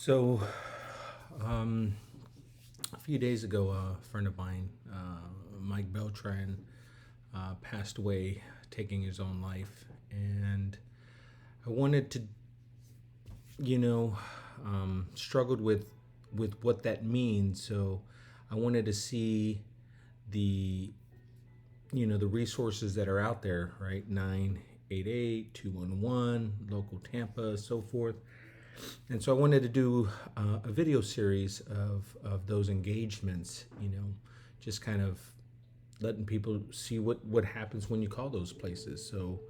So, a few days ago, a friend of mine, Mike Beltran, passed away, taking his own life. And I wanted to, you know, struggled with what that means. So, I wanted to see the, the resources that are out there, right? 988, 211, local Tampa, so forth. And so I wanted to do a video series of those engagements, just kind of letting people see what happens when you call those places. So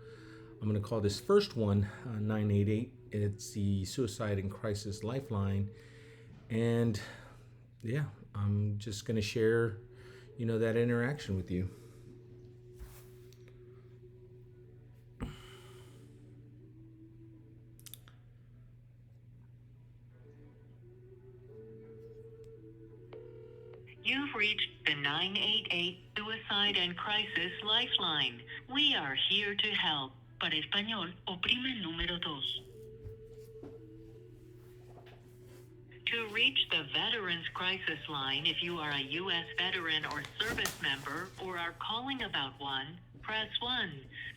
I'm going to call this first one 988. It's the Suicide and Crisis Lifeline. And yeah, I'm just going to share, that interaction with you. You've reached the 988 Suicide and Crisis Lifeline. We are here to help. Para español, oprime el número 2. To reach the Veterans Crisis Line, if you are a U.S. veteran or service member or are calling about one, press 1.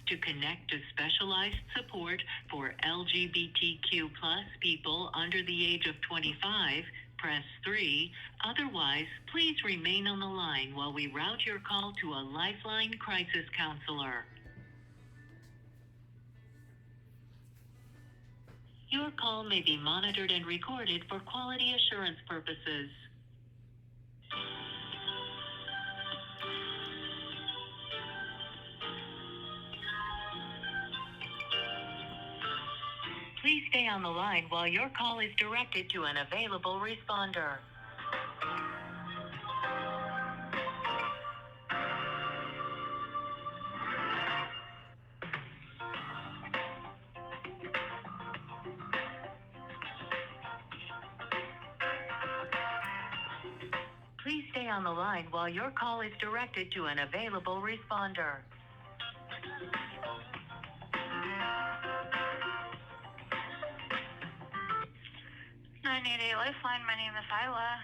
To connect to specialized support for LGBTQ plus people under the age of 25, press 3. Otherwise, please remain on the line while we route your call to a Lifeline crisis counselor. Your call may be monitored and recorded for quality assurance purposes. Please stay on the line while your call is directed to an available responder. Please stay on the line while your call is directed to an available responder. 988 Lifeline, my name is Isla.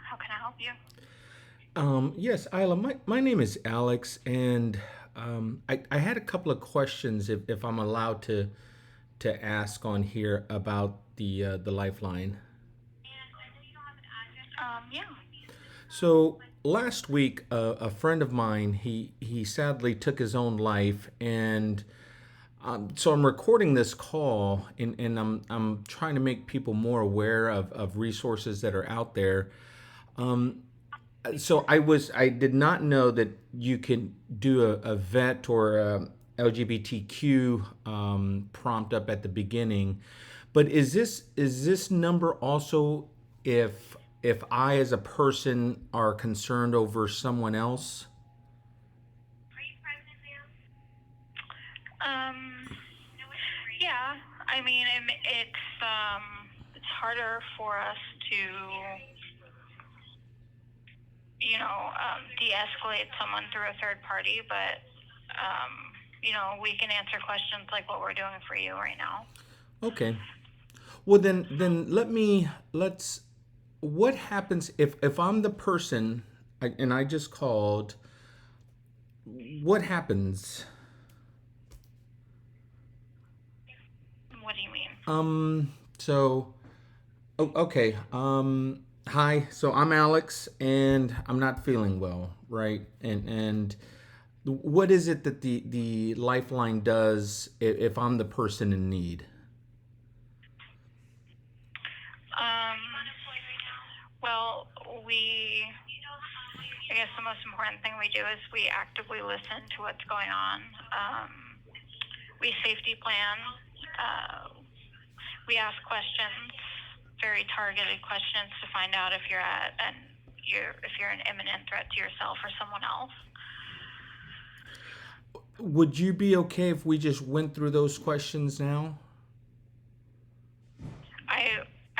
How can I help you? Yes, Isla, my name is Alex, and I had a couple of questions if I'm allowed to ask on here about the Lifeline. Yeah. So last week, a friend of mine, he sadly took his own life, and so I'm recording this call, and I'm trying to make people more aware of resources that are out there. So I did not know that you can do a vet or a LGBTQ prompt up at the beginning, but is this number also if I as a person are concerned over someone else? Yeah. I mean, it's harder for us to, de-escalate someone through a third party, but, we can answer questions like what we're doing for you right now. Okay. Well, then let's. What happens if I'm the person and I just called? What happens? What do you mean? So, okay. Hi. So I'm Alex, and I'm not feeling well, right? And what is it that the Lifeline does if I'm the person in need? Well, I guess the most important thing we do is we actively listen to what's going on. We safety plan. We ask questions, very targeted questions to find out if you're an imminent threat to yourself or someone else. Would you be okay if we just went through those questions now?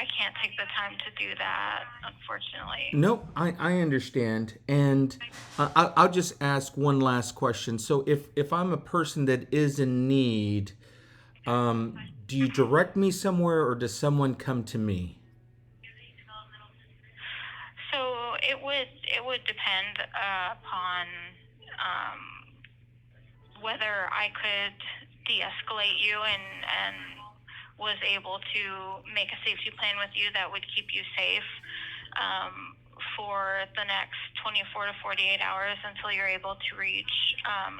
I can't take the time to do that, unfortunately. No, I understand. And I'll just ask one last question. So if I'm a person that is in need, do you direct me somewhere or does someone come to me? it would depend upon whether I could de-escalate you and was able to make a safety plan with you that would keep you safe for the next 24 to 48 hours until you're able to reach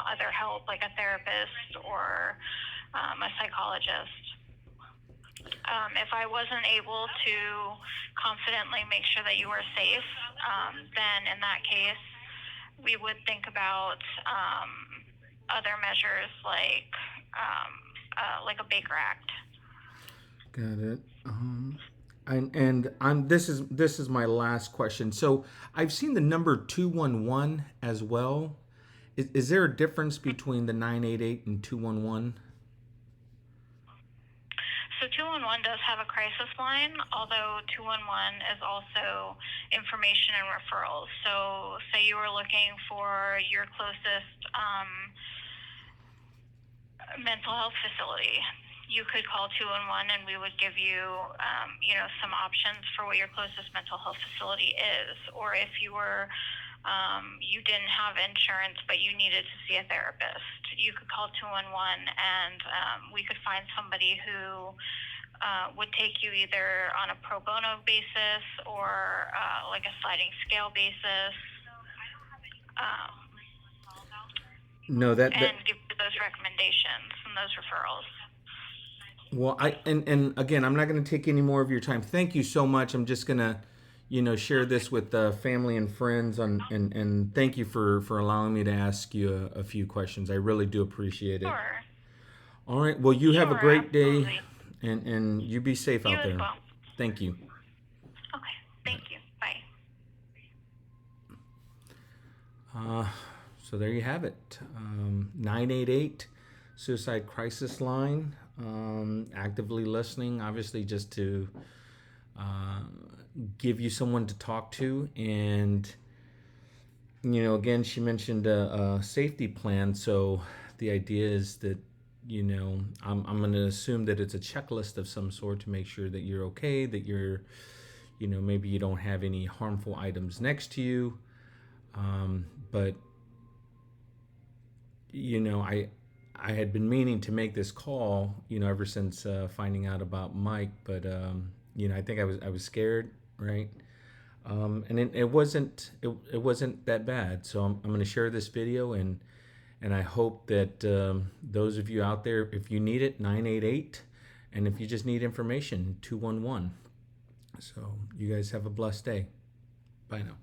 other help, like a therapist or a psychologist. If I wasn't able to confidently make sure that you were safe, then in that case, we would think about other measures like a Baker Act. Got it. This is my last question. So I've seen the number 211 as well. Is there a difference between the 988 and 211? So 211 does have a crisis line, although 211 is also information and referrals. So say you were looking for your closest mental health facility, you could call 211 and we would give you, some options for what your closest mental health facility is. Or if you were, you didn't have insurance but you needed to see a therapist, you could call 211 and we could find somebody who would take you either on a pro bono basis or like a sliding scale basis. And give you those recommendations and those referrals. Well, and again, I'm not going to take any more of your time. Thank you so much. I'm just going to, share this with family and friends and thank you for allowing me to ask you a few questions. I really do appreciate it. Sure. All right. Well, you have a great absolutely. day and you be safe You out there. as well. Thank you. Okay. Thank you. Bye. So there you have it. 988 suicide crisis line. Actively listening, obviously, just to give you someone to talk to. And, again, she mentioned a safety plan. So the idea is that, I'm going to assume that it's a checklist of some sort to make sure that you're okay, that you're, maybe you don't have any harmful items next to you. But, I had been meaning to make this call, ever since finding out about Mike, but I think I was scared, right? And it wasn't that bad. So I'm going to share this video, and I hope that those of you out there, if you need it, 988, and if you just need information, 211. So you guys have a blessed day. Bye now.